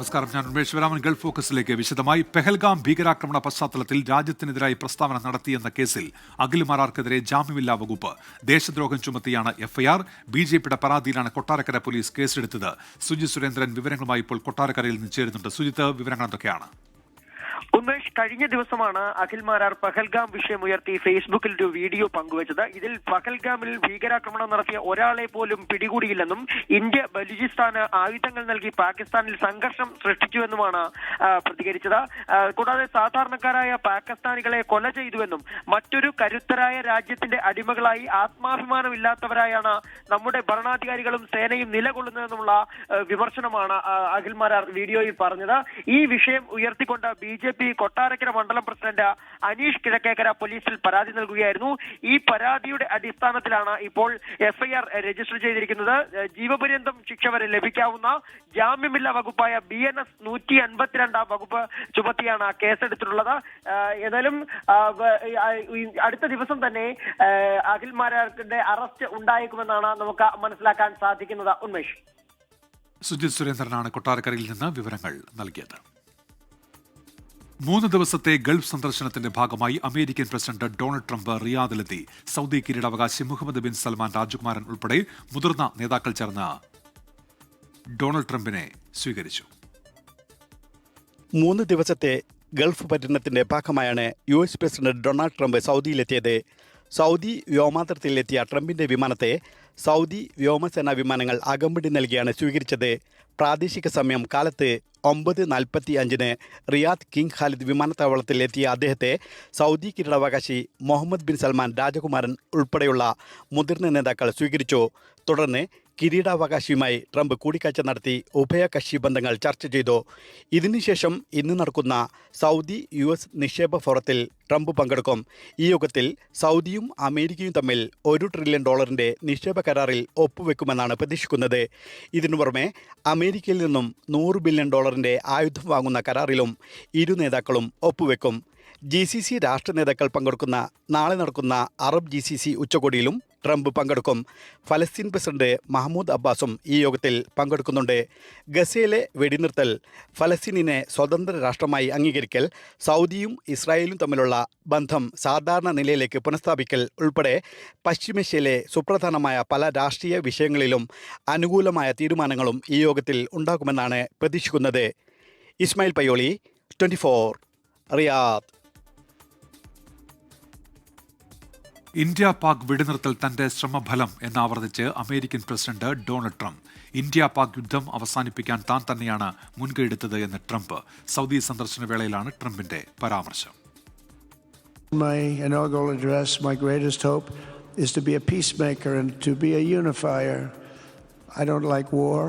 നമസ്കാരം, ഞാൻ ഉമേഷ് വരാമൻ. ഗൾഫ് ഫോക്കസിലേക്ക് വിശദമായി. പെഹൽഗാം ഭീകരാക്രമണ പശ്ചാത്തലത്തിൽ രാജ്യത്തിനെതിരായി പ്രസ്താവന നടത്തിയെന്ന കേസിൽ അഖിൽ മാരാർക്കെതിരെ ജാമ്യമില്ലാ വകുപ്പ്. ദേശദ്രോഹം ചുമത്തിയാണ് എഫ്ഐആർ. ബിജെപിയുടെ പരാതിയിലാണ് കൊട്ടാരക്കര പോലീസ് കേസെടുത്തത്. സുജിത് സുരേന്ദ്രൻ വിവരങ്ങളുമായി ഇപ്പോൾ കൊട്ടാരക്കരയിൽ നിന്ന് ചേരുന്നുണ്ട്. സുജിത്ത്, വിവരങ്ങൾ എന്തൊക്കെയാണ്? ഉമേഷ്, കഴിഞ്ഞ ദിവസമാണ് അഖിൽ മാരാർ പഹൽഗാം വിഷയം ഉയർത്തി ഫേസ്ബുക്കിൽ ഒരു വീഡിയോ പങ്കുവച്ചത്. ഇതിൽ പഹൽഗാമിൽ ഭീകരാക്രമണം നടത്തിയ ഒരാളെ പോലും പിടികൂടിയില്ലെന്നും ഇന്ത്യ ബലൂചിസ്ഥാന് ആയുധങ്ങൾ നൽകി പാകിസ്ഥാനിൽ സംഘർഷം സൃഷ്ടിച്ചുവെന്നുമാണ് പ്രതികരിച്ചത്. കൂടാതെ സാധാരണക്കാരായ പാകിസ്ഥാനികളെ കൊല ചെയ്തുവെന്നും മറ്റൊരു കരുത്തരായ രാജ്യത്തിന്റെ അടിമകളായി ആത്മാഭിമാനമില്ലാത്തവരായാണ് നമ്മുടെ ഭരണാധികാരികളും സേനയും നിലകൊള്ളുന്നതെന്നുള്ള വിമർശനമാണ് അഖിൽ മാരാർ വീഡിയോയിൽ പറഞ്ഞത്. ഈ വിഷയം ഉയർത്തിക്കൊണ്ട് ബിജെപി കൊട്ടാരക്കര മണ്ഡലം പ്രസിഡന്റ് അനീഷ് കിഴക്കേക്കര പോലീസിൽ പരാതി നൽകുകയായിരുന്നു. ഈ പരാതിയുടെ അടിസ്ഥാനത്തിലാണ് ഇപ്പോൾ എഫ്ഐആർ രജിസ്റ്റർ ചെയ്തിരിക്കുന്നത്. ജീവപര്യന്തം ശിക്ഷ വരെ ലഭിക്കാവുന്ന ജാമ്യമില്ലാ വകുപ്പായ BNS 152 വകുപ്പ് ചുമത്തിയാണ് കേസെടുത്തിട്ടുള്ളത്. ഏതായാലും അടുത്ത ദിവസം തന്നെ അഖിൽ മാരാറിന്റെ അറസ്റ്റ് ഉണ്ടായേക്കുമെന്നാണ് നമുക്ക് മനസ്സിലാക്കാൻ സാധിക്കുന്നത്. ഉന്മേഷ്. സുജിത് സുരേന്ദ്രനാണ് കൊട്ടാരക്കരയിൽ നിന്ന് വിവരങ്ങൾ നൽകിയത്. 3 ദിവസത്തെ ഗൾഫ് സന്ദർശനത്തിന്റെ ഭാഗമായി അമേരിക്കൻ പ്രസിഡന്റ് ഡൊണാൾഡ് ട്രംപ് റിയാദിലെത്തി. സൗദി കിരീടാവകാശി മുഹമ്മദ് ബിൻ സൽമാൻ രാജകുമാരൻ ഉൾപ്പെടെ മുതിർന്ന നേതാക്കൾ ചേർന്ന് ഡൊണാൾഡ് ട്രംപിനെ സ്വീകരിച്ചു. 3 ദിവസത്തെ ഗൾഫ് പര്യടനത്തിന്റെ ഭാഗമായാണ് US പ്രസിഡന്റ് ഡൊണാൾഡ് ട്രംപ് സൗദിയിലെത്തിയത്. സൗദി വ്യോമാന്തരത്തിലെത്തിയ ട്രംപിന്റെ വിമാനത്തെ സൗദി വ്യോമസേനാ വിമാനങ്ങൾ അകമ്പടി നൽകിയാണ് സ്വീകരിച്ചത്. പ്രാദേശിക സമയം കാലത്ത് 9:45 റിയാദ് കിങ് ഖാലിദ് വിമാനത്താവളത്തിൽ എത്തിയ അദ്ദേഹത്തെ സൗദി കിരീടാവകാശി മുഹമ്മദ് ബിൻ സൽമാൻ രാജകുമാരൻ ഉൾപ്പെടെയുള്ള മുതിർന്ന നേതാക്കൾ സ്വീകരിച്ചു. തുടർന്ന് കിരീടാവകാശിയുമായി ട്രംപ് കൂടിക്കാഴ്ച നടത്തി ഉഭയകക്ഷി ബന്ധങ്ങൾ ചർച്ച ചെയ്തു. ഇതിനുശേഷം ഇന്ന് നടക്കുന്ന സൗദി US നിക്ഷേപ ഫോറത്തിൽ ട്രംപ് പങ്കെടുക്കും. ഈ യോഗത്തിൽ സൗദിയും അമേരിക്കയും തമ്മിൽ $1 ട്രില്യൺ നിക്ഷേപ കരാറിൽ ഒപ്പുവെക്കുമെന്നാണ് പ്രതീക്ഷിക്കുന്നത്. ഇതിനു പുറമെ അമേരിക്കയിൽ നിന്നും $100 ബില്യൺ ആയുധം വാങ്ങുന്ന കരാറിലും ഇരു നേതാക്കളും ഒപ്പുവെക്കും. GCC രാഷ്ട്ര നേതാക്കൾ പങ്കെടുക്കുന്ന നാളെ നടക്കുന്ന അറബ് GCC ഉച്ചകോടിയിലും ട്രംപ് പങ്കെടുക്കും. ഫലസ്തീൻ പ്രസിഡന്റ് മഹ്മൂദ് അബ്ബാസും ഈ യോഗത്തിൽ പങ്കെടുക്കുന്നുണ്ട്. ഗസയിലെ വെടിനിർത്തൽ, ഫലസ്തീനിനെ സ്വതന്ത്ര രാഷ്ട്രമായി അംഗീകരിക്കൽ, സൗദിയും ഇസ്രായേലും തമ്മിലുള്ള ബന്ധം സാധാരണ നിലയിലേക്ക് പുനഃസ്ഥാപിക്കൽ ഉൾപ്പെടെ പശ്ചിമേഷ്യയിലെ സുപ്രധാനമായ പല രാഷ്ട്രീയ വിഷയങ്ങളിലും അനുകൂലമായ തീരുമാനങ്ങളും ഈ യോഗത്തിൽ ഉണ്ടാകുമെന്നാണ് പ്രതീക്ഷിക്കുന്നത്. ഇസ്മായിൽ പയ്യോളി, 24, റിയാദ്. ഇന്ത്യ പാക് വെടിനിർത്തൽ തന്റെ ശ്രമഫലം എന്നാവർത്തിച്ച് American president Donald Trump. India Pak യുദ്ധം അവസാനിപ്പിക്കാൻ താൻ തന്നെയാണ് മുൻകൈയെടുത്തത് എന്ന് ട്രംപ്. സൗദി സന്ദർശന വേളയിലാണ് ട്രംപിന്റെ പരാമർശം. My inaugural address, my greatest hope is to be a peacemaker and to be a unifier. I don't like war.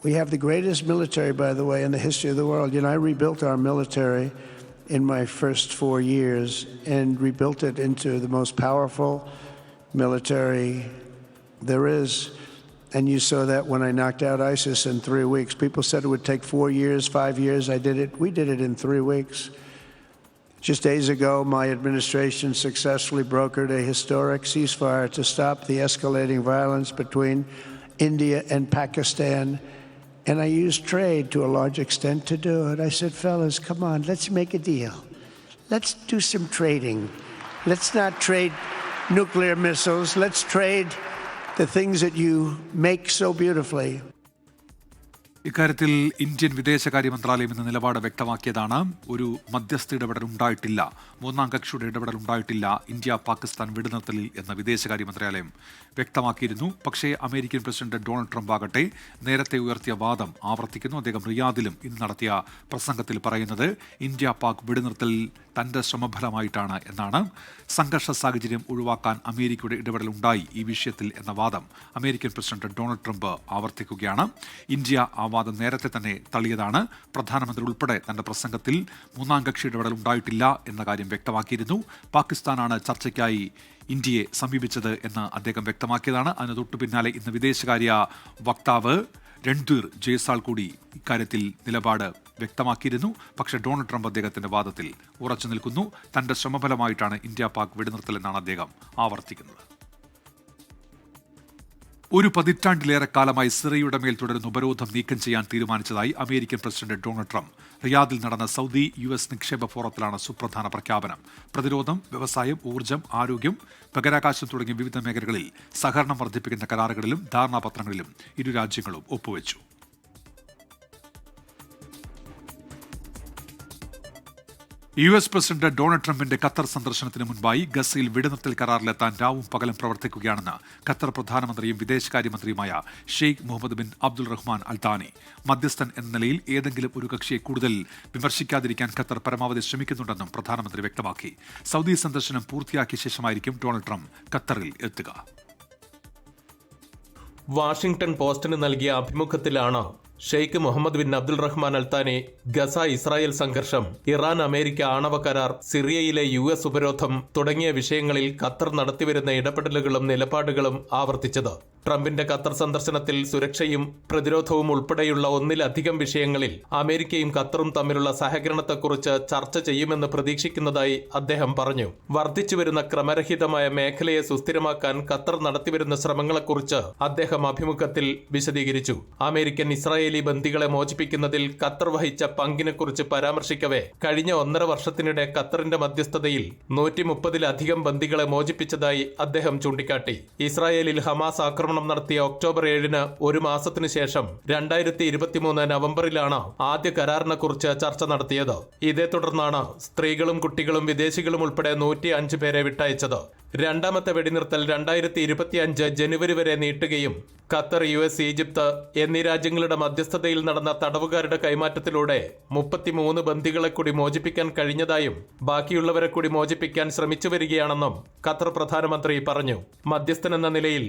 We have the greatest military, by the way, in the history of the world. You know, I rebuilt our military in my first 4 years and rebuilt it into the most powerful military there is. And you saw that when I knocked out ISIS in 3 weeks. People said it would take 4 years, 5 years. We did it in 3 weeks. Just days ago, my administration successfully brokered a historic ceasefire to stop the escalating violence between India and Pakistan. And I used trade to a large extent to do it. I said, fellas, come on, let's make a deal. Let's do some trading. Let's not trade nuclear missiles. Let's trade the things that you make so beautifully. ഇക്കാര്യത്തിൽ Indian വിദേശകാര്യ മന്ത്രാലയം എന്ന നിലപാട് വ്യക്തമാക്കിയതാണ്. ഒരു മധ്യസ്ഥ ഇടപെടൽ ഉണ്ടായിട്ടില്ല, മൂന്നാം കക്ഷിയുടെ ഇടപെടൽ ഉണ്ടായിട്ടില്ല ഇന്ത്യ പാകിസ്ഥാൻ വെടിനിർത്തലിൽ എന്ന് വിദേശകാര്യ മന്ത്രാലയം വ്യക്തമാക്കിയിരുന്നു. പക്ഷേ അമേരിക്കൻ പ്രസിഡന്റ് ഡൊണാൾഡ് ട്രംപ് ആകട്ടെ നേരത്തെ ഉയർത്തിയ വാദം ആവർത്തിക്കുന്നു. അദ്ദേഹം റിയാദിലും ഇന്ന് നടത്തിയ പ്രസംഗത്തിൽ പറയുന്നത് ഇന്ത്യ പാക് വെടിനിർത്തലിൽ തന്റെ ശ്രമഫലമായിട്ടാണ് എന്നാണ്. സംഘർഷ സാഹചര്യം ഒഴിവാക്കാൻ അമേരിക്കയുടെ ഇടപെടൽ ഉണ്ടായി ഈ വിഷയത്തിൽ എന്ന വാദം അമേരിക്കൻ പ്രസിഡന്റ് ഡൊണാൾഡ് ട്രംപ് ആവർത്തിക്കുകയാണ്. ഇന്ത്യ ആ വാദം നേരത്തെ തന്നെ തള്ളിയതാണ്. പ്രധാനമന്ത്രി ഉൾപ്പെടെ തന്റെ പ്രസംഗത്തിൽ മൂന്നാം കക്ഷി ഇടപെടൽ ഉണ്ടായിട്ടില്ല എന്ന കാര്യം വ്യക്തമാക്കിയിരുന്നു. പാകിസ്ഥാനാണ് ചർച്ചയ്ക്കായി ഇന്ത്യയെ സമീപിച്ചത് എന്ന് അദ്ദേഹം വ്യക്തമാക്കിയതാണ്. അതിന് തൊട്ടു പിന്നാലെ ഇന്ന് വിദേശകാര്യ വക്താവ് രൺധീർ ജയ്സ്വാൾ കൂടി ഇക്കാര്യത്തിൽ നിലപാട് വ്യക്തമാക്കിയിരുന്നു. പക്ഷേ ഡൊണാൾഡ് ട്രംപ് അദ്ദേഹത്തിന്റെ വാദത്തിൽ ഉറച്ചു നിൽക്കുന്നു. തന്റെ ശ്രമഫലമായിട്ടാണ് ഇന്ത്യ പാക് വെടിനിർത്തൽ എന്നാണ് അദ്ദേഹം ആവർത്തിക്കുന്നത്. ഒരു പതിറ്റാണ്ടിലേറെ കാലമായി സിറിയയുടെ മേൽ തുടരുന്ന ഉപരോധം നീക്കം ചെയ്യാൻ തീരുമാനിച്ചതായി അമേരിക്കൻ പ്രസിഡന്റ് ഡൊണാൾഡ് ട്രംപ്. റിയാദിൽ നടന്ന സൗദി US നിക്ഷേപ ഫോറത്തിലാണ് സുപ്രധാന പ്രഖ്യാപനം. പ്രതിരോധം, വ്യവസായം, ഊർജ്ജം, ആരോഗ്യം, ബഹിരാകാശം തുടങ്ങിയ വിവിധ മേഖലകളിൽ സഹകരണം വർദ്ധിപ്പിക്കുന്ന കരാറുകളിലും ധാരണാപത്രങ്ങളിലും ഇരു രാജ്യങ്ങളും ഒപ്പുവെച്ചു. US പ്രസിഡന്റ് ഡൊണാൾഡ് ട്രംപിന്റെ ഖത്തർ സന്ദർശനത്തിന് മുൻപായി ഗസയിൽ വെടിനിർത്തൽ കരാറിലെത്താൻ രാവും പകലും പ്രവർത്തിക്കുകയാണെന്ന് ഖത്തർ പ്രധാനമന്ത്രിയും വിദേശകാര്യമന്ത്രിയുമായ ഷെയ്ഖ് മുഹമ്മദ് ബിൻ അബ്ദുൾ റഹ്മാൻ അൽ താനി. മധ്യസ്ഥൻ എന്ന നിലയിൽ ഏതെങ്കിലും ഒരു കക്ഷിയെ കൂടുതൽ വിമർശിക്കാതിരിക്കാൻ ഖത്തർ പരമാവധി ശ്രമിക്കുന്നുണ്ടെന്നും പ്രധാനമന്ത്രി വ്യക്തമാക്കി. സൗദി സന്ദർശനം പൂർത്തിയാക്കിയ ശേഷമായിരിക്കും ഡൊണാൾഡ് ട്രംപ് ഖത്തറിൽ എത്തുക. വാഷിംഗ്ടൺ പോസ്റ്റിന് നൽകിയ അഭിമുഖത്തിലാണ് ഷെയ്ഖ് മുഹമ്മദ് ബിൻ അബ്ദുൾ റഹ്മാൻ അൽ താനി ഗസ ഇസ്രായേൽ സംഘർഷം, ഇറാൻ അമേരിക്ക ആണവ കരാർ, സിറിയയിലെ US ഉപരോധം തുടങ്ങിയ വിഷയങ്ങളിൽ ഖത്തർ നടത്തിവരുന്ന ഇടപെടലുകളും നിലപാടുകളും ആവർത്തിച്ചത്. ട്രംപിന്റെ ഖത്തർ സന്ദർശനത്തിൽ സുരക്ഷയും പ്രതിരോധവും ഉൾപ്പെടെയുള്ള ഒന്നിലധികം വിഷയങ്ങളിൽ അമേരിക്കയും ഖത്തറും തമ്മിലുള്ള സഹകരണത്തെക്കുറിച്ച് ചർച്ച ചെയ്യുമെന്ന് പ്രതീക്ഷിക്കുന്നതായി അദ്ദേഹം പറഞ്ഞു. വർദ്ധിച്ചുവരുന്ന ക്രമരഹിതമായ മേഖലയെ സുസ്ഥിരമാക്കാൻ ഖത്തർ നടത്തിവരുന്ന ശ്രമങ്ങളെക്കുറിച്ച് അദ്ദേഹം അഭിമുഖത്തിൽ വിശദീകരിച്ചു. അമേരിക്കൻ ഇസ്രായേലി ബന്ദികളെ മോചിപ്പിക്കുന്നതിൽ ഖത്തർ വഹിച്ച പങ്കിനെക്കുറിച്ച് പരാമർശിക്കവേ കഴിഞ്ഞ 1.5 വർഷത്തിനിടെ ഖത്തറിന്റെ മധ്യസ്ഥതയിൽ 130-ലധികം ബന്ദികളെ മോചിപ്പിച്ചതായി അദ്ദേഹം ചൂണ്ടിക്കാട്ടി. ഇസ്രായേലിൽ ഹമാസ് ആക്രമണം നടത്തിയ ഒക്ടോബർ 7-ന് ഒരു മാസത്തിനു ശേഷം 2023 നവംബറിലാണ് ആദ്യ കരാറിനെ കുറിച്ച് ചർച്ച നടത്തിയത്. ഇതേ തുടർന്നാണ് സ്ത്രീകളും കുട്ടികളും വിദേശികളും ഉൾപ്പെടെ 105 പേരെ വിട്ടയച്ചത്. രണ്ടാമത്തെ വെടിനിർത്തൽ 2025 ജനുവരി വരെ നീട്ടുകയും ഖത്തർ, US, ഈജിപ്ത് എന്നീ രാജ്യങ്ങളുടെ മധ്യസ്ഥതയിൽ നടന്ന തടവുകാരുടെ കൈമാറ്റത്തിലൂടെ 33 ബന്ദികളെ കൂടി മോചിപ്പിക്കാൻ കഴിഞ്ഞതായും ബാക്കിയുള്ളവരെ കൂടി മോചിപ്പിക്കാൻ ശ്രമിച്ചു വരികയാണെന്നും ഖത്തർ പ്രധാനമന്ത്രി പറഞ്ഞു. മധ്യസ്ഥനെന്ന നിലയിൽ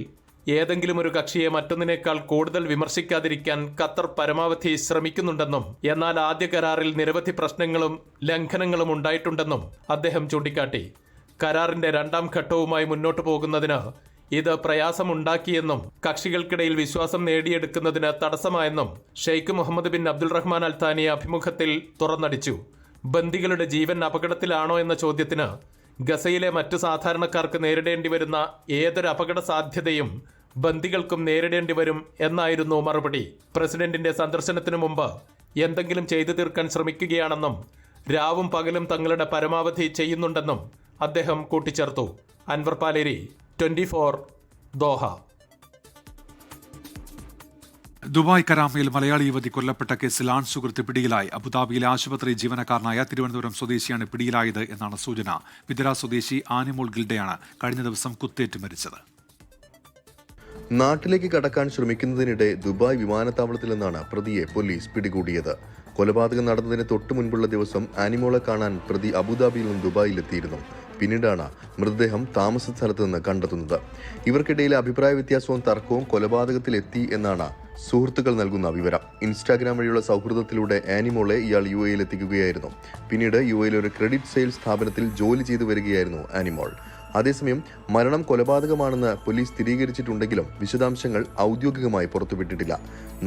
ഏതെങ്കിലും ഒരു കക്ഷിയെ മറ്റൊന്നിനേക്കാൾ കൂടുതൽ വിമർശിക്കാതിരിക്കാൻ ഖത്തർ പരമാവധി ശ്രമിക്കുന്നുണ്ടെന്നും എന്നാൽ ആദ്യ കരാറിൽ നിരവധി പ്രശ്നങ്ങളും ലംഘനങ്ങളും ഉണ്ടായിട്ടുണ്ടെന്നും അദ്ദേഹം ചൂണ്ടിക്കാട്ടി. കരാറിന്റെ രണ്ടാം ഘട്ടവുമായി മുന്നോട്ടു പോകുന്നതിന് ഇത് പ്രയാസമുണ്ടാക്കിയെന്നും കക്ഷികൾക്കിടയിൽ വിശ്വാസം നേടിയെടുക്കുന്നതിന് തടസ്സമായെന്നും ഷെയ്ഖ് മുഹമ്മദ് ബിൻ അബ്ദുൾ റഹ്മാൻ അൽ താനി അഭിമുഖത്തിൽ തുറന്നടിച്ചു. ബന്ദികളുടെ ജീവൻ അപകടത്തിലാണോ എന്ന ചോദ്യത്തിന് ഗസയിലെ മറ്റു സാധാരണക്കാർക്ക് നേരിടേണ്ടി വരുന്ന ഏതൊരു അപകട സാധ്യതയും ബന്ദികൾക്കും നേരിടേണ്ടി വരും എന്നായിരുന്നു മറുപടി. പ്രസിഡന്റിന്റെ സന്ദർശനത്തിനു മുമ്പ് എന്തെങ്കിലും ചെയ്തു തീർക്കാൻ ശ്രമിക്കുകയാണെന്നും രാവും പകലും തങ്ങളുടെ പരമാവധി ചെയ്യുന്നുണ്ടെന്നും അദ്ദേഹം കൂട്ടിച്ചേർത്തു. അൻവർ പാലേരി, 24 ദോഹ. ദുബായ് കരാമയിൽ മലയാളി യുവതി കൊല്ലപ്പെട്ട കേസിൽ ആൺസുഹൃത്ത് പിടിയിലായി. അബുദാബിയിലെ ആശുപത്രി ജീവനക്കാരനായ തിരുവനന്തപുരം സ്വദേശിയാണ് പിടിയിലായത് എന്നാണ് സൂചന. വിദര സ്വദേശി ആനിമോൾ ഗിൽഡയാണ് കഴിഞ്ഞ ദിവസം കുത്തേറ്റ് മരിച്ചത്. നാട്ടിലേക്ക് കടക്കാൻ ശ്രമിക്കുന്നതിനിടെ ദുബായ് വിമാനത്താവളത്തിൽ നിന്നാണ് പ്രതിയെ പോലീസ് പിടികൂടിയത്. കൊലപാതകം നടന്നതിന് തൊട്ടു മുൻപുള്ള ദിവസം ആനിമോളെ കാണാൻ പ്രതി അബുദാബിയിൽ നിന്ന് ദുബായിലെത്തിയിരുന്നു. പിന്നീടാണ് മൃതദേഹം താമസ സ്ഥലത്ത് നിന്ന് കണ്ടെത്തുന്നത്. ഇവർക്കിടയിലെ അഭിപ്രായ വ്യത്യാസവും തർക്കവും കൊലപാതകത്തിലെത്തി എന്നാണ് സുഹൃത്തുക്കൾ നൽകുന്ന വിവരം. ഇൻസ്റ്റാഗ്രാം വഴിയുള്ള സൗഹൃദത്തിലൂടെ ആനിമോളെ ഇയാൾ UAE എത്തിക്കുകയായിരുന്നു. പിന്നീട് UAE ഒരു ക്രെഡിറ്റ് സെയിൽസ് സ്ഥാപനത്തിൽ ജോലി ചെയ്തു വരികയായിരുന്നു ആനിമോൾ. അതേസമയം മരണം കൊലപാതകമാണെന്ന് പോലീസ് സ്ഥിരീകരിച്ചിട്ടുണ്ടെങ്കിലും വിശദാംശങ്ങൾ ഔദ്യോഗികമായി പുറത്തുവിട്ടിട്ടില്ല.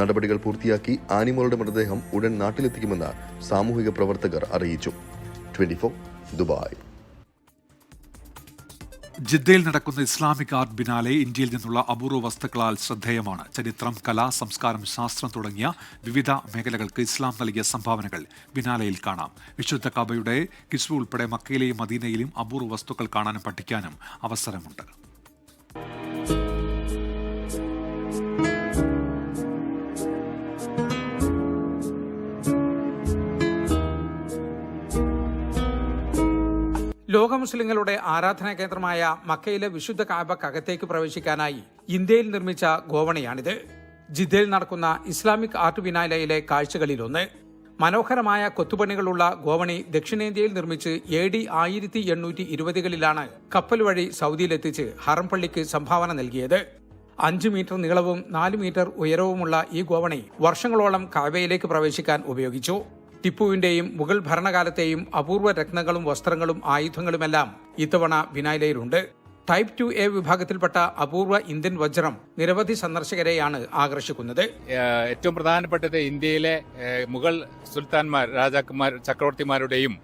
നടപടികൾ പൂർത്തിയാക്കി ആനിമോളുടെ മൃതദേഹം ഉടൻ നാട്ടിലെത്തിക്കുമെന്ന് സാമൂഹിക പ്രവർത്തകർ അറിയിച്ചു. 24 ദുബായ്. ജിദ്ദയിൽ നടക്കുന്ന ഇസ്ലാമിക് ആർട്ട് ബിനാലെ ഇന്ത്യയിൽ നിന്നുള്ള അപൂർവ വസ്തുക്കളാൽ ശ്രദ്ധേയമാണ്. ചരിത്രം, കല, സംസ്കാരം, ശാസ്ത്രം തുടങ്ങിയ വിവിധ മേഖലകൾക്ക് ഇസ്ലാം നൽകിയ സംഭാവനകൾ ബിനാലയിൽ കാണാം. വിശുദ്ധ കഅബയുടെ കിസ്വ ഉൾപ്പെടെ മക്കയിലെയും മദീനയിലും അപൂർവ വസ്തുക്കൾ കാണാനും പഠിക്കാനും അവസരമുണ്ട്. ലോക മുസ്ലിങ്ങളുടെ ആരാധനാ കേന്ദ്രമായ മക്കയിലെ വിശുദ്ധ കഅബക്കകത്തേക്ക് പ്രവേശിക്കാനായി ഇന്ത്യയിൽ നിർമ്മിച്ച ഗോവണിയാണിത്. ജിദ്ദയിൽ നടക്കുന്ന ഇസ്ലാമിക് ആർട്ട് ബിനാലയിലെ കാഴ്ചകളിലൊന്ന്. മനോഹരമായ കൊത്തുപണികളുള്ള ഗോവണി ദക്ഷിണേന്ത്യയിൽ നിർമ്മിച്ച് AD 1820കളിലാണ് കപ്പൽ വഴി സൗദിയിലെത്തിച്ച് ഹറം പള്ളിക്ക് സംഭാവന നൽകിയത്. 5 മീറ്റർ നീളവും 4 മീറ്റർ ഉയരവുമുള്ള ഈ ഗോവണി വർഷങ്ങളോളം കഅബയിലേക്ക് പ്രവേശിക്കാൻ ഉപയോഗിച്ചു. ടിപ്പുവിന്റെയും മുഗൾ ഭരണകാലത്തെയും അപൂർവ രത്നങ്ങളും വസ്ത്രങ്ങളും ആയുധങ്ങളുമെല്ലാം ഇത്തവണ ബിനാലയിലുണ്ട്. ടൈപ്പ് 2A വിഭാഗത്തിൽപ്പെട്ട അപൂർവ ഇന്ത്യൻ വജ്രം നിരവധി സന്ദർശകരെയാണ് ആകർഷിക്കുന്നത്. ഏറ്റവും പ്രധാനപ്പെട്ടത് ഇന്ത്യയിലെ മുഗൾ സുൽത്താൻമാർ, രാജാക്കന്മാർ, ചക്രവർത്തിമാരുടെയും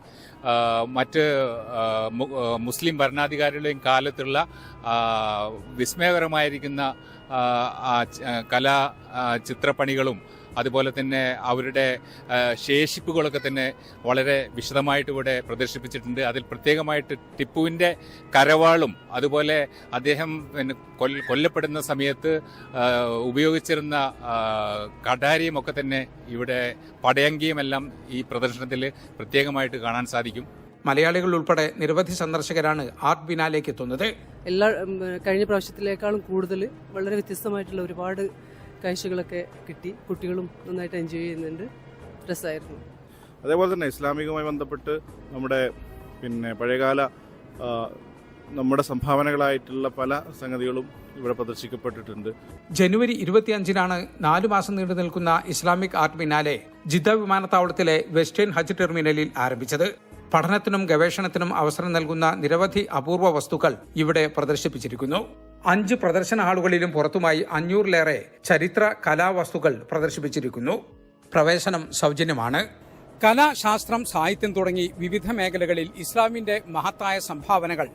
മറ്റ് മുസ്ലിം ഭരണാധികാരികളുടെയും കാലത്തുള്ള വിസ്മയകരമായിരിക്കുന്ന കലാ ചിത്രപ്പണികളും അതുപോലെ തന്നെ അവരുടെ ശേഷിപ്പുകളൊക്കെ തന്നെ വളരെ വിശദമായിട്ട് ഇവിടെ പ്രദർശിപ്പിച്ചിട്ടുണ്ട്. അതിൽ പ്രത്യേകമായിട്ട് ടിപ്പുവിൻ്റെ കരവാളും അതുപോലെ അദ്ദേഹം കൊല്ലപ്പെടുന്ന സമയത്ത് ഉപയോഗിച്ചിരുന്ന കടാരിയും ഒക്കെ തന്നെ ഇവിടെ പടയങ്കിയുമെല്ലാം ഈ പ്രദർശനത്തിൽ പ്രത്യേകമായിട്ട് കാണാൻ സാധിക്കും. മലയാളികൾ ഉൾപ്പെടെ നിരവധി സന്ദർശകരാണ് ആർട്ട് ബിനാലേക്ക് എത്തുന്നത്. കഴിഞ്ഞ പ്രാവശ്യത്തിലേക്കാളും കൂടുതൽ വളരെ വ്യത്യസ്തമായിട്ടുള്ള ഒരുപാട് കാഴ്ചകളൊക്കെ കിട്ടി. കുട്ടികളും നന്നായിട്ട് എൻജോയ് ചെയ്യുന്നുണ്ട്. രസമായിരുന്നു. അതേപോലെ തന്നെ ഇസ്ലാമികവുമായി ബന്ധപ്പെട്ട് നമ്മുടെ പഴയകാല നമ്മുടെ സംഭാവനകളായിട്ടുള്ള പല സംഗതികളും ഇവിടെ പ്രദർശിക്കപ്പെട്ടിട്ടുണ്ട്. ജനുവരി 25-നാണ് 4 മാസം നീണ്ടു നിൽക്കുന്ന ഇസ്ലാമിക് ആർട്ട് ബിനാലെ ജിദ്ദ വിമാനത്താവളത്തിലെ വെസ്റ്റേൺ ഹജ്ജ് ടെർമിനലിൽ ആരംഭിച്ചത്. പഠനത്തിനും ഗവേഷണത്തിനും അവസരം നൽകുന്ന നിരവധി അപൂർവ വസ്തുക്കൾ ഇവിടെ പ്രദർശിപ്പിച്ചിരിക്കുന്നു. 5 പ്രദർശന ഹാളുകളിലും പുറത്തുമായി 500-ലേറെ ചരിത്ര കലാവസ്തുക്കൾ പ്രദർശിപ്പിച്ചിരിക്കുന്നു. പ്രവേശനം സൗജന്യമാണ്. കല, ശാസ്ത്രം, സാഹിത്യം തുടങ്ങി വിവിധ മേഖലകളിൽ ഇസ്ലാമിന്റെ മഹത്തായ സംഭാവനകൾ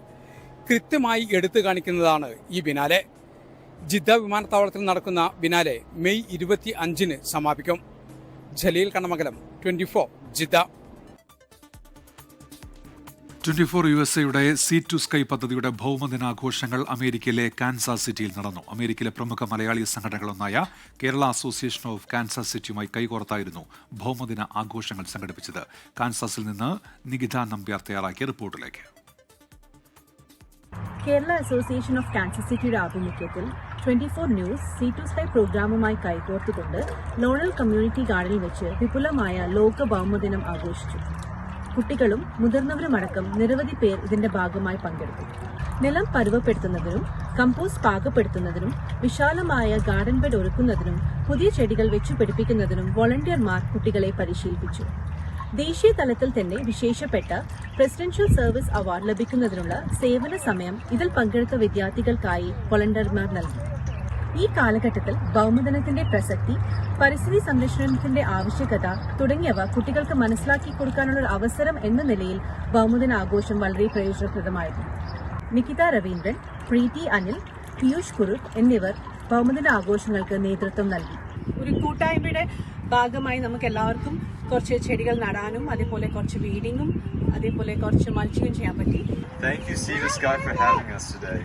കൃത്യമായി എടുത്തു കാണിക്കുന്നതാണ് ഈ ബിനാലെ. ജിദ്ദ വിമാനത്താവളത്തിൽ നടക്കുന്ന ബിനാലെ മെയ് 25-ന് സമാപിക്കും. Jaleel Kannamangalam, 24 Jeddah. 24 USA sea to sky പദ്ധതിയുടെ ഭൗമദിനാഘോഷങ്ങൾ അമേരിക്കയിലെ കാൻസാസ് സിറ്റിയിൽ നടന്നു. അമേരിക്കയിലെ പ്രമുഖ മലയാളി സംഘടനകളൊന്നായ കേരള അസോസിയേഷൻ ഓഫ് കാൻസാസ് സിറ്റിയുമായി കൈകോർത്തായിരുന്നു ഭൗമദിന ആഘോഷങ്ങൾ സംഘടിപ്പിച്ചത്. കാൻസാസിൽ നിന്ന് നികിത നമ്പ്യാർ തയ്യാറാക്കിയ റിപ്പോർട്ടിലേക്ക്. കേരള അസോസിയേഷൻ ഓഫ് കാൻസർ സിറ്റിയുടെ ആഭിമുഖ്യത്തിൽ 24 ന്യൂസ് സീ ടു സ്കൈ പ്രോഗ്രാമുമായി കൈകോർത്തുകൊണ്ട് ലോണൽ കമ്മ്യൂണിറ്റി ഗാർഡനിൽ വെച്ച് വിപുലമായ ലോക ഭൗമദിനം ആഘോഷിച്ചു. കുട്ടികളും മുതിർന്നവരുമടക്കം നിരവധി പേർ ഇതിന്റെ ഭാഗമായി പങ്കെടുത്തു. നിലം പരുവപ്പെടുത്തുന്നതിനും കമ്പോസ്റ്റ് പാകപ്പെടുത്തുന്നതിനും വിശാലമായ ഗാർഡൻ ബെഡ് ഒരുക്കുന്നതിനും പുതിയ ചെടികൾ വെച്ചുപിടിപ്പിക്കുന്നതിനും വോളണ്ടിയർമാർ കുട്ടികളെ പരിശീലിപ്പിച്ചു. ദേശീയ തലത്തിൽ തന്നെ വിശേഷപ്പെട്ട പ്രസിഡൻഷ്യൽ സർവീസ് അവാർഡ് ലഭിക്കുന്നതിനുള്ള സേവന സമയം ഇതിൽ പങ്കെടുത്ത വിദ്യാർത്ഥികൾക്കായി വോളണ്ടിയർമാർ നൽകി. ഈ കാലഘട്ടത്തിൽ ഭൗമദിനത്തിന്റെ പ്രസക്തി, പരിസ്ഥിതി സംരക്ഷണത്തിന്റെ ആവശ്യകത തുടങ്ങിയവ കുട്ടികൾക്ക് മനസ്സിലാക്കി കൊടുക്കാനുള്ള ഒരു അവസരം എന്ന നിലയിൽ ഭൗമദിന ആഘോഷം വളരെ പ്രയോജനപ്രദമായിരുന്നു. നികിത രവീന്ദ്രൻ, പ്രീതി അനിൽ, പീയൂഷ് കുറുപ്പ് എന്നിവർ ഭൗമദിന ആഘോഷങ്ങൾക്ക് നേതൃത്വം നൽകി. ഒരു കൂട്ടായ്മയുടെ ഭാഗമായി നമുക്ക് എല്ലാവർക്കും കുറച്ച് ചെടികൾ നടാനും അതേപോലെ കുറച്ച് വീഡിങ്ങും അതേപോലെ കുറച്ച് മൾച്ചിങ്ങും ചെയ്യാൻ പറ്റി. Thank you, Sea to Sky, for having us today.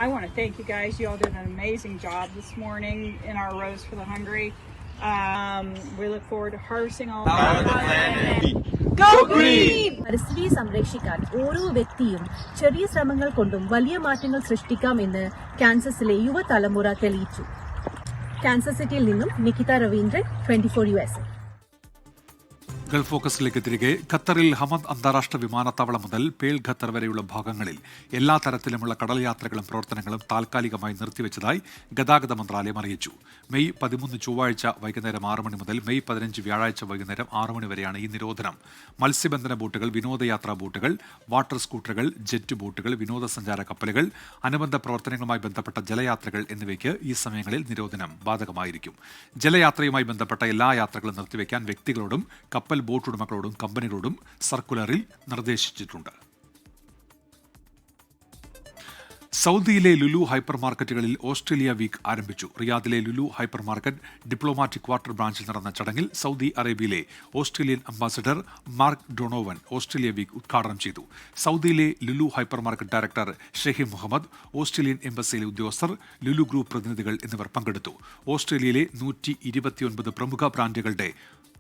I want to thank you guys. You all did an amazing job this morning in our Rose for the Hungry. We look forward to harvesting all Go Green! പരിസ്ഥിതിയെ സംരക്ഷിക്കാൻ ഓരോ വ്യക്തിയും ചെറിയ ശ്രമങ്ങൾ കൊണ്ടും വലിയ മാറ്റങ്ങൾ സൃഷ്ടിക്കാമെന്ന് കാൻസസിലെ യുവതലമുറ തെളിയിച്ചു. കാൻസസ് സിറ്റിയിൽ നിന്നും നികിത രവീന്ദ്രൻ, 24 USA. ഗൾഫ് ഫോക്കസിലേക്ക് തിരികെ. ഖത്തറിൽ ഹമദ് അന്താരാഷ്ട്ര വിമാനത്താവളം മുതൽ പേൾ ഖത്തർ വരെയുള്ള ഭാഗങ്ങളിൽ എല്ലാ തരത്തിലുമുള്ള കടൽ യാത്രകളും പ്രവർത്തനങ്ങളും താൽക്കാലികമായി നിർത്തിവെച്ചതായി ഗതാഗത മന്ത്രാലയം അറിയിച്ചു. മെയ് 13 ചൊവ്വാഴ്ച വൈകുന്നേരം 6 മണി മുതൽ മെയ് 15 വ്യാഴാഴ്ച വൈകുന്നേരം 6 മണി വരെയാണ് ഈ നിരോധനം. മത്സ്യബന്ധന ബോട്ടുകൾ, വിനോദയാത്രാ ബോട്ടുകൾ, വാട്ടർ സ്കൂട്ടറുകൾ, ജെറ്റ് ബോട്ടുകൾ, വിനോദസഞ്ചാര കപ്പലുകൾ, അനുബന്ധ പ്രവർത്തനങ്ങളുമായി ബന്ധപ്പെട്ട ജലയാത്രകൾ എന്നിവയ്ക്ക് ഈ സമയങ്ങളിൽ നിരോധനം ബാധകമായിരിക്കും. ജലയാത്രയുമായി ബന്ധപ്പെട്ട എല്ലാ യാത്രകളും നിർത്തിവെക്കാൻ വ്യക്തികളോടും കപ്പൽ ബോട്ട് ഉടമകളോടും കമ്പനികളോടും സർക്കുലറിൽ നിർദ്ദേശിച്ചിട്ടുണ്ട്. സൗദിയിലെ ലുലു ഹൈപ്പർ മാർക്കറ്റുകളിൽ ഓസ്ട്രേലിയ വീക്ക് ആരംഭിച്ചു. റിയാദിലെ Lulu hyper market diplomatic quarter ബ്രാഞ്ചിൽ നടന്ന ചടങ്ങിൽ സൗദി അറേബ്യയിലെ Australian ambassador Mark Donovan Australia week ഉദ്ഘാടനം ചെയ്തു. സൗദിയിലെ Lulu hyper market director Shaheem Muhammad, Australian എംബസിയിലെ ഉദ്യോഗസ്ഥർ, ലുലു ഗ്രൂപ്പ് പ്രതിനിധികൾ എന്നിവർ പങ്കെടുത്തു. ഓസ്ട്രേലിയയിലെ 129 പ്രമുഖ ബ്രാൻഡുകളുടെ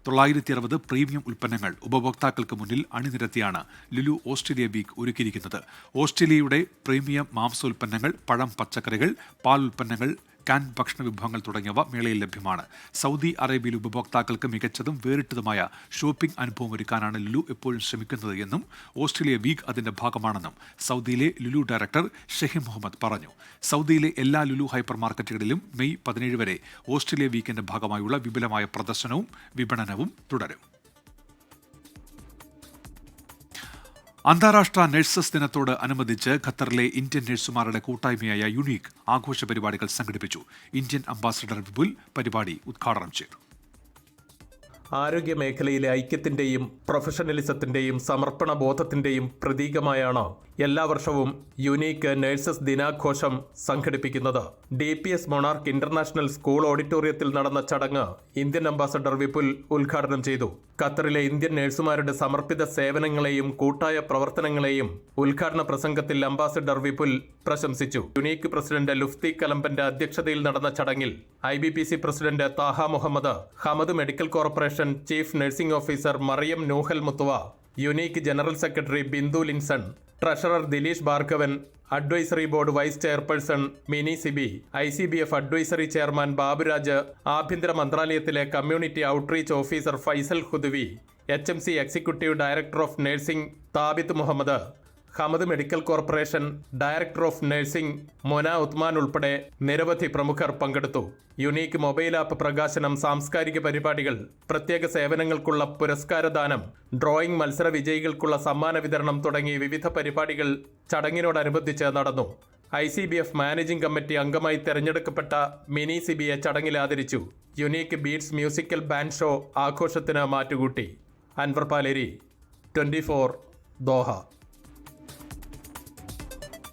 960 പ്രീമിയം ഉൽപ്പന്നങ്ങൾ ഉപഭോക്താക്കൾക്ക് മുന്നിൽ അണിനിരത്തിയാണ് ലുലു ഓസ്ട്രേലിയ വീക്ക് ഒരുക്കിയിരിക്കുന്നത്. ഓസ്ട്രേലിയയുടെ പ്രീമിയം മാംസോൽപ്പന്നങ്ങൾ, പഴം, പച്ചക്കറികൾ, പാൽ ഉൽപ്പന്നങ്ങൾ, കാൻ ഭക്ഷണ വിഭവങ്ങൾ തുടങ്ങിയവ മേളയിൽ ലഭ്യമാണ്. സൗദി അറേബ്യയിൽ ഉപഭോക്താക്കൾക്ക് മികച്ചതും വേറിട്ടതുമായ ഷോപ്പിംഗ് അനുഭവം ഒരുക്കാനാണ് ലുലു എപ്പോഴും ശ്രമിക്കുന്നത് എന്നും ഓസ്ട്രേലിയ വീക്ക് അതിന്റെ ഭാഗമാണെന്നും സൗദിയിലെ ലുലു ഡയറക്ടർ ഷെഹീം മുഹമ്മദ് പറഞ്ഞു. സൗദിയിലെ എല്ലാ ലുലു ഹൈപ്പർ മാർക്കറ്റുകളിലും മെയ് 17 വരെ ഓസ്ട്രേലിയ വീക്കിന്റെ ഭാഗമായുള്ള വിപുലമായ പ്രദർശനവും വിപണനവും തുടരും. അന്താരാഷ്ട്ര നഴ്സസ് ദിനത്തോട് അനുബന്ധിച്ച് ഖത്തറിലെ ഇന്ത്യൻ നഴ്സുമാരുടെ കൂട്ടായ്മയായ യുണീക്ക് ആഘോഷ പരിപാടികൾ സംഘടിപ്പിച്ചു. ഇന്ത്യൻ അംബാസഡർ വിപുൽ പരിപാടി ഉദ്ഘാടനം ചെയ്തു. ആരോഗ്യ മേഖലയിലെ ഐക്യത്തിന്റെയും പ്രൊഫഷണലിസത്തിന്റെയും സമർപ്പണ ബോധത്തിന്റെയും പ്രതീകമായാണ് എല്ലാ വർഷവും യുണീക്ക് നഴ്സസ് ദിനാഘോഷം സംഘടിപ്പിക്കുന്നത്. DPS മൊണാർക്ക് ഇന്റർനാഷണൽ സ്കൂൾ ഓഡിറ്റോറിയത്തിൽ നടന്ന ചടങ്ങ് ഇന്ത്യൻ അംബാസഡർ വിപുൽ ഉദ്ഘാടനം ചെയ്തു. ഖത്തറിലെ ഇന്ത്യൻ നഴ്സുമാരുടെ സമർപ്പിത സേവനങ്ങളെയും കൂട്ടായ പ്രവർത്തനങ്ങളെയും ഉദ്ഘാടന പ്രസംഗത്തിൽ അംബാസഡർ വിപുൽ പ്രശംസിച്ചു. യുണീക്ക് പ്രസിഡന്റ് ലുഫ്തി കലമ്പന്റെ അധ്യക്ഷതയിൽ നടന്ന ചടങ്ങിൽ IBPC president Taha Muhammad, Hamad medical corporation chief nursing officer Mariam Nooh Al Mutawa, UNIQ general secretary Bindu Linson, treasurer Dileesh Bhargavan, advisory board vice chairperson Mini Sibi, ICBF advisory chairman Baburaj, ആഭ്യന്തര മന്ത്രാലയത്തിലെ community outreach officer Faisal Khudwi, HMC executive director of nursing Thabit Muhammad, Hamad medical corporation director of nursing Mona Uthman ഉൾപ്പെടെ നിരവധി പ്രമുഖർ പങ്കെടുത്തു. Unique mobile app പ്രകാശനം, സാംസ്കാരിക പരിപാടികൾ, പ്രത്യേക സേവനങ്ങൾക്കുള്ള പുരസ്കാരദാനം, ഡ്രോയിംഗ് മത്സര വിജയികൾക്കുള്ള സമ്മാന വിതരണം തുടങ്ങി വിവിധ പരിപാടികൾ ചടങ്ങിനോടനുബന്ധിച്ച് നടന്നു. ICBF മാനേജിംഗ് കമ്മിറ്റി അംഗമായി തെരഞ്ഞെടുക്കപ്പെട്ട മിനി സിബിയെ ചടങ്ങിൽ ആദരിച്ചു. Unique beats musical band show ആഘോഷത്തിന് മാറ്റുകൂട്ടി. അൻവർ പാലേരി, 24 ദോഹ.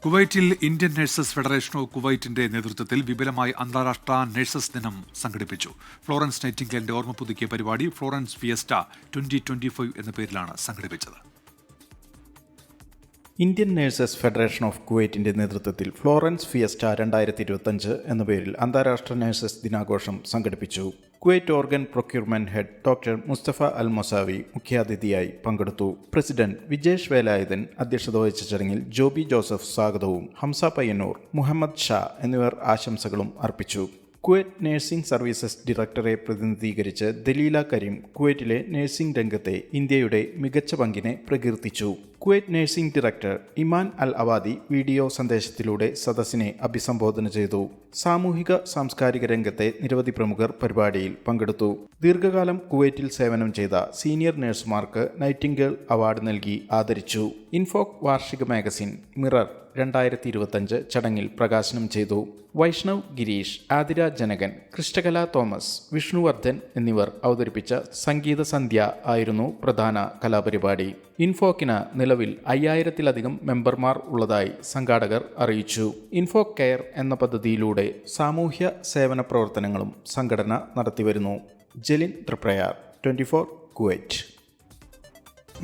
കുവൈറ്റിൽ ഇന്ത്യൻ നഴ്സസ് ഫെഡറേഷൻ ഓഫ് കുവൈറ്റിന്റെ നേതൃത്വത്തിൽ വിപുലമായി അന്താരാഷ്ട്ര നഴ്സസ് ദിനം സംഘടിപ്പിച്ചു. ഫ്ലോറൻസ് നൈറ്റിംഗേലിന്റെ ഓർമ്മ പുതുക്കിയ പരിപാടി ഫ്ലോറൻസ് ഫിയസ്റ്റ 2025 എന്ന പേരിലാണ് സംഘടിപ്പിച്ചത്. ഇന്ത്യൻ നഴ്സസ് ഫെഡറേഷൻ ഓഫ് കുവൈറ്റിന്റെ നേതൃത്വത്തിൽ ഫ്ലോറൻസ് ഫിയസ്റ്റ 2025 എന്ന പേരിൽ അന്താരാഷ്ട്ര നഴ്സസ് ദിനാഘോഷം സംഘടിപ്പിച്ചു. Kuwait organ procurement head doctor Mustafa Al Mousawi മുഖ്യാതിഥിയായി പങ്കെടുത്തു. പ്രസിഡന്റ് വിജേഷ് വേലായുധൻ അധ്യക്ഷത വഹിച്ച ചടങ്ങിൽ ജോബി ജോസഫ് സ്വാഗതവും ഹംസ പയ്യന്നൂർ, മുഹമ്മദ് ഷാ എന്നിവർ ആശംസകളും അർപ്പിച്ചു. കുവൈറ്റ് നഴ്സിംഗ് സർവീസസ് ഡയറക്ടറെ പ്രതിനിധീകരിച്ച് ദലീല കരീം കുവൈറ്റിലെ നഴ്സിംഗ് രംഗത്തെ ഇന്ത്യയുടെ മികച്ച പങ്കിനെ പ്രകീർത്തിച്ചു. കുവൈറ്റ് നഴ്സിംഗ് ഡയറക്ടർ ഇമാൻ അൽ അവാദി വീഡിയോ സന്ദേശത്തിലൂടെ സദസ്സിനെ അഭിസംബോധന ചെയ്തു. സാമൂഹിക സാംസ്കാരിക രംഗത്തെ നിരവധി പ്രമുഖർ പരിപാടിയിൽ പങ്കെടുത്തു. ദീർഘകാലം കുവൈറ്റിൽ സേവനം ചെയ്ത സീനിയർ നഴ്സുമാർക്ക് നൈറ്റിംഗേൽ അവാർഡ് നൽകി ആദരിച്ചു. ഇൻഫോക് വാർഷിക മാഗസിൻ മിറർ 2025 ചടങ്ങിൽ പ്രകാശനം ചെയ്തു. വൈഷ്ണവ് ഗിരീഷ്, ആതിര ജനകൻ, കൃഷ്ണകല തോമസ്, വിഷ്ണുവർദ്ധൻ എന്നിവർ അവതരിപ്പിച്ച സംഗീത സന്ധ്യ ആയിരുന്നു പ്രധാന കലാപരിപാടി. ഇൻഫോക്കിന് നിലവിൽ 5000-ലധികം മെമ്പർമാർ ഉള്ളതായി സംഘാടകർ അറിയിച്ചു. ഇൻഫോക് കെയർ എന്ന പദ്ധതിയിലൂടെ സാമൂഹ്യ സേവന പ്രവർത്തനങ്ങളും സംഘടന നടത്തിവരുന്നു. ജലിൻ തൃപ്രയാർ, 24 കുവൈറ്റ്.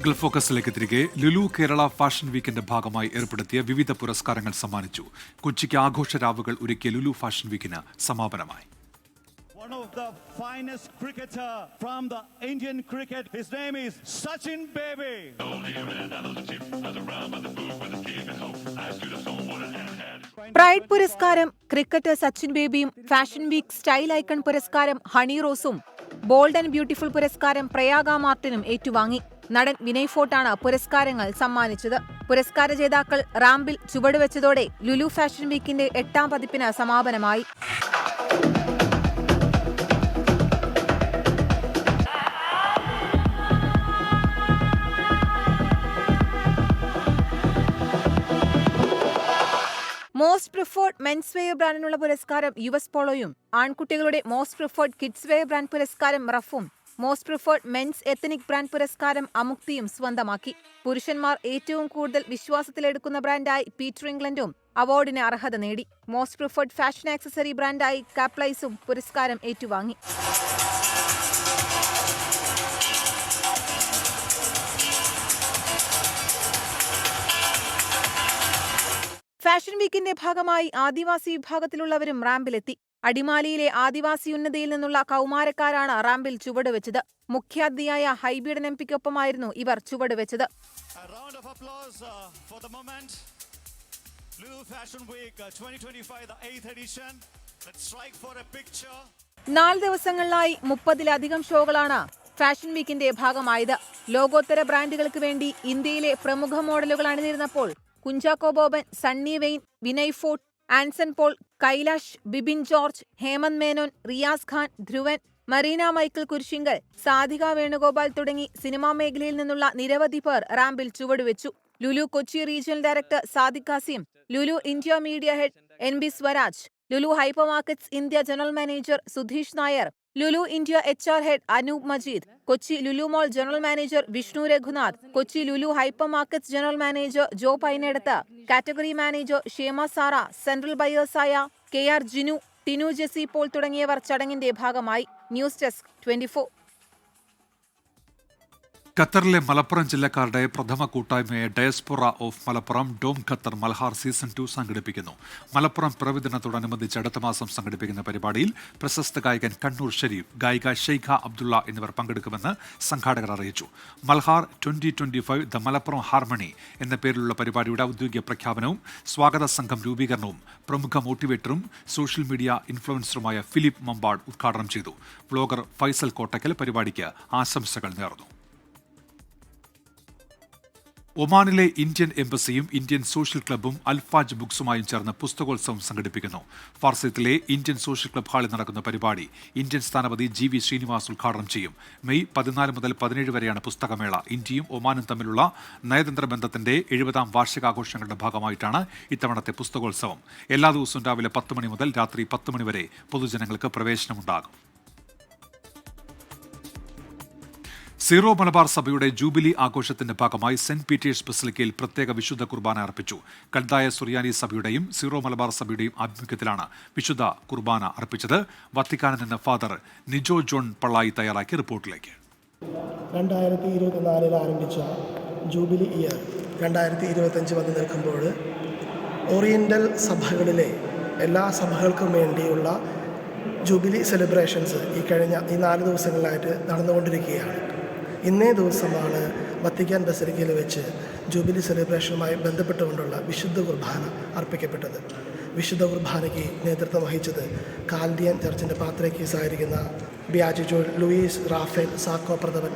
ഗൾഫ് ഫോക്കസിലേക്ക് തിരികെ. ലുലു കേരള ഫാഷൻ വീക്കിന്റെ ഭാഗമായി ഏർപ്പെടുത്തിയ വിവിധ പുരസ്കാരങ്ങൾ സമ്മാനിച്ചു. കൊച്ചിക്ക് ആഘോഷ രാവുകൾ ഒരുക്കിയ ലുലു ഫാഷൻ വീക്കിന് സമാപനമായി. One of the finest cricketer from the Indian cricket. His name is Sachin Baby. Pride പുരസ്കാരം ക്രിക്കറ്റർ സച്ചിൻ ബേബിയും ഫാഷൻ വീക്ക് സ്റ്റൈൽ ഐക്കൺ പുരസ്കാരം ഹണി റോസും ബോൾഡ് ആൻഡ് ബ്യൂട്ടിഫുൾ പുരസ്കാരം പ്രയാഗ മാർട്ടിനും ഏറ്റുവാങ്ങി. നടൻ വിനയ് ഫോർട്ടാണ് പുരസ്കാരങ്ങൾ സമ്മാനിച്ചത്. പുരസ്കാര ജേതാക്കൾ റാമ്പിൽ ചുവടുവെച്ചതോടെ ലുലു ഫാഷൻ വീക്കിന്റെ 8ാം പതിപ്പിന് സമാപനമായി. മോസ്റ്റ് പ്രിഫേർഡ് മെൻസ് വെയർ ബ്രാൻഡിനുള്ള പുരസ്കാരം US പോളോയും ആൺകുട്ടികളുടെ most preferred kids wear brand പുരസ്കാരം റഫും most preferred men's ethnic brand പുരസ്കാരം അമുക്തിയും സ്വന്തമാക്കി. പുരുഷന്മാർ ഏറ്റവും കൂടുതൽ വിശ്വാസത്തിലെടുക്കുന്ന ബ്രാൻഡായി പീറ്റർ ഇംഗ്ലണ്ടും അവാർഡിന് അർഹത നേടി. മോസ്റ്റ് പ്രിഫേർഡ് ഫാഷൻ ആക്സസറി ബ്രാൻഡായി കാപ്ലൈസും പുരസ്കാരം ഏറ്റുവാങ്ങി. ഫാഷൻ വീക്കിന്റെ ഭാഗമായി ആദിവാസി വിഭാഗത്തിലുള്ളവരും റാമ്പിലെത്തി. അടിമാലിയിലെ ആദിവാസി ഉന്നതിയിൽ നിന്നുള്ള കൗമാരക്കാരാണ് റാമ്പിൽ ചുവടുവെച്ചത്. മുഖ്യാതിഥിയായ ഹൈബീഡൻ എംപിക്കൊപ്പമായിരുന്നു ഇവർ ചുവടുവെച്ചത്. 4 ദിവസങ്ങളിലായി 30-ലധികം ഷോകളാണ് ഫാഷൻ വീക്കിന്റെ ഭാഗമായത്. ലോകോത്തര ബ്രാൻഡുകൾക്ക് വേണ്ടി ഇന്ത്യയിലെ പ്രമുഖ മോഡലുകൾ അണിനിരുന്നപ്പോൾ കുഞ്ചാക്കോ ബോബൻ, സണ്ണി വെയിൻ, വിനയ് ഫോർട്ട്, ആൻസൺ പോൾ, കൈലാഷ്, ബിബിൻ ജോർജ്, ഹേമന്ത് മേനോൻ, റിയാസ് ഖാൻ, ധ്രുവൻ, മറീന മൈക്കിൾ കുരിശിങ്കൽ, സാധിക വേണുഗോപാൽ തുടങ്ങി സിനിമാ മേഖലയിൽ നിന്നുള്ള നിരവധി പേർ റാമ്പിൽ ചുവടുവെച്ചു. Lulu Kochi regional director Sadiq Kasim, Lulu India media head NB Swaraj, Lulu hyper markets India general manager Sudheesh Nair, Lulu India HR head Anoop Majeed, Kochi Lulu mall general manager Vishnu Raghunath, Kochi Lulu hyper markets general manager Jo Painadath, category manager Shema Sara, central ബയേഴ്സായ KR ജിനു, ടിനു ജെസി പോൾ തുടങ്ങിയവർ ചടങ്ങിന്റെ ഭാഗമായി. News desk 24. ഖത്തറിലെ മലപ്പുറം ജില്ലക്കാരുടെ പ്രഥമ കൂട്ടായ്മയെ diaspora of Malappuram DOM Qatar Malhar season 2 സംഘടിപ്പിക്കുന്നു. മലപ്പുറം പിറവിദിനത്തോടനുബന്ധിച്ച് അടുത്ത മാസം സംഘടിപ്പിക്കുന്ന പരിപാടിയിൽ പ്രശസ്ത ഗായകൻ കണ്ണൂർ ഷരീഫ്, ഗായിക ഷെയ്ഖ അബ്ദുള്ള എന്നിവർ പങ്കെടുക്കുമെന്ന് സംഘാടകർ അറിയിച്ചു. മൽഹാർ 2025 ദ മലപ്പുറം ഹാർമണി എന്ന പേരിലുള്ള പരിപാടിയുടെ ഔദ്യോഗിക പ്രഖ്യാപനവും സ്വാഗത സംഘം രൂപീകരണവും പ്രമുഖ മോട്ടിവേറ്ററും സോഷ്യൽ മീഡിയ ഇൻഫ്ലുവൻസറുമായ ഫിലിപ്പ് മമ്പാട് ഉദ്ഘാടനം ചെയ്തു. വ്ലോഗർ ഫൈസൽ കോട്ടക്കൽ പരിപാടിക്ക് ആശംസകൾ നേർന്നു. ഒമാനിലെ ഇന്ത്യൻ എംബസിയും ഇന്ത്യൻ സോഷ്യൽ ക്ലബ്ബും അൽഫാജ് ബുക്സുമായും ചേർന്ന് പുസ്തകോത്സവം സംഘടിപ്പിക്കുന്നു. ഫാർസത്തിലെ ഇന്ത്യൻ സോഷ്യൽ ക്ലബ്ബ് ഹാളിൽ നടക്കുന്ന പരിപാടി ഇന്ത്യൻ സ്ഥാനപതി GV ശ്രീനിവാസ് ഉദ്ഘാടനം ചെയ്യും. മെയ് 14 മുതൽ 17 വരെയാണ് പുസ്തകമേള. ഇന്ത്യയും ഒമാനും തമ്മിലുള്ള നയതന്ത്ര ബന്ധത്തിന്റെ 70ാം വാർഷികാഘോഷങ്ങളുടെ ഭാഗമായിട്ടാണ് ഇത്തവണത്തെ പുസ്തകോത്സവം. എല്ലാ ദിവസവും രാവിലെ 10 മണി മുതൽ രാത്രി 10 മണി വരെ പൊതുജനങ്ങൾക്ക് പ്രവേശനമുണ്ടാകും. സീറോ മലബാർ സഭയുടെ ജൂബിലി ആഘോഷത്തിന്റെ ഭാഗമായി സെന്റ് പീറ്റേഴ്സ് ബസിലിക്കയിൽ പ്രത്യേക വിശുദ്ധ കുർബാന അർപ്പിച്ചു. കൽദായ സുറിയാനി സഭയുടെയും സീറോ മലബാർ സഭയുടെയും ആഭിമുഖ്യത്തിലാണ് വിശുദ്ധ കുർബാന അർപ്പിച്ചത്. വത്തിക്കാനിൽ നിന്ന് ഫാദർ നിജോ ജോൺ പള്ളായി തയ്യാറാക്കിയ റിപ്പോർട്ടിലേക്ക്. 2024 ആരംഭിച്ച ജൂബിലി ഇയർ 2025 വന്ന് നിൽക്കുമ്പോൾ ഓറിയന്റൽ സഭകളിലെ എല്ലാ സഭകൾക്കും വേണ്ടിയുള്ള ജൂബിലി സെലിബ്രേഷൻസ് ഈ 4 ദിവസങ്ങളിലായിട്ട് നടന്നുകൊണ്ടിരിക്കുകയാണ്. ഇന്നേ ദിവസമാണ് വത്തിക്കാൻ ബസിലിക്കയിൽ വെച്ച് ജൂബിലി സെലിബ്രേഷനുമായി ബന്ധപ്പെട്ടുകൊണ്ടുള്ള വിശുദ്ധ കുർബാന അർപ്പിക്കപ്പെട്ടത്. വിശുദ്ധ കുർബാനയ്ക്ക് നേതൃത്വം വഹിച്ചത് കാൽഡിയൻ ചർച്ചിൻ്റെ പാത്രികീസായിരിക്കുന്ന ബിയാജിജോൾ ലൂയിസ് റാഫേൽ സാക്കോ പ്രഥമൻ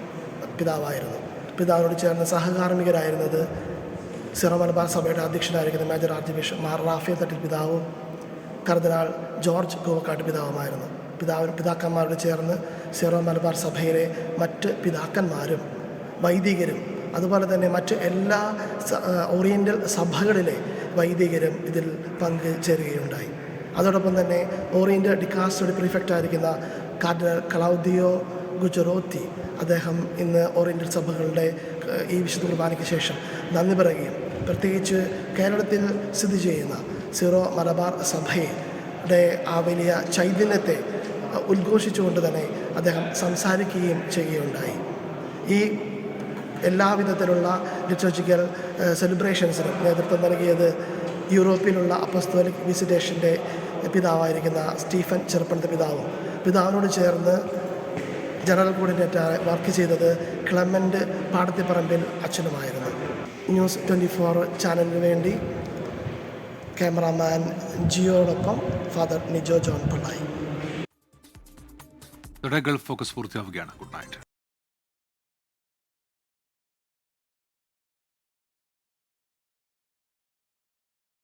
പിതാവായിരുന്നു. പിതാവിനോട് ചേർന്ന് സഹകാർമ്മികരായിരുന്നത് സിറോ മലബാർ സഭയുടെ അധ്യക്ഷനായിരിക്കുന്ന major arch bishop Mar Raphael Thattil പിതാവും കർദിനാൾ ജോർജ് കൂവക്കാട്ട് പിതാവുമായിരുന്നു. പിതാക്കന്മാരോട് ചേർന്ന് സീറോ മലബാർ സഭയിലെ മറ്റ് പിതാക്കന്മാരും വൈദികരും അതുപോലെ തന്നെ മറ്റ് എല്ലാ ഓറിയൻ്റൽ സഭകളിലെ വൈദികരും ഇതിൽ പങ്കുചേരുകയുണ്ടായി. അതോടൊപ്പം തന്നെ ഓറിയൻ്റൽ ഡിക്കാസ്റ്ററി പ്രീഫെക്റ്റായിരിക്കുന്ന കാർഡിനൽ ക്ലൗദിയോ ഗുജറോത്തി അദ്ദേഹം ഇന്ന് ഓറിയൻ്റൽ സഭകളുടെ ഈ വിശുദ്ധ കുർബാനയ്ക്ക് ശേഷം നന്ദി പറയുകയും പ്രത്യേകിച്ച് കേരളത്തിൽ സ്ഥിതി ചെയ്യുന്ന സീറോ മലബാർ സഭയുടെ ആ വലിയ ചൈതന്യത്തെ ഉദ്ഘോഷിച്ചുകൊണ്ട് തന്നെ അദ്ദേഹം സംസാരിക്കുകയും ചെയ്യുകയുണ്ടായി. ഈ എല്ലാവിധത്തിലുള്ള ലിറ്ററേച്ചറിക്കൽ സെലിബ്രേഷൻസിനും നേതൃത്വം നൽകിയത് യൂറോപ്പിലുള്ള അപ്പസ്തോലിക് വിസിറ്റേഷൻ്റെ പിതാവായിരിക്കുന്ന സ്റ്റീഫൻ ചെറുപ്പണത്തെ പിതാവിനോട് ചേർന്ന് ജനറൽ കോർഡിനേറ്റർ വർക്ക് ചെയ്തത് ക്ലെമൻ്റ് പാടത്തിപ്പറമ്പിൽ അച്ഛനുമായിരുന്നു. ന്യൂസ് 24 ചാനലിന് വേണ്ടി ക്യാമറാമാൻ ജിയോടൊപ്പം father Nijo John Pallai. Gulf focus പൂർത്തിയാവുകയാണ്. Good night.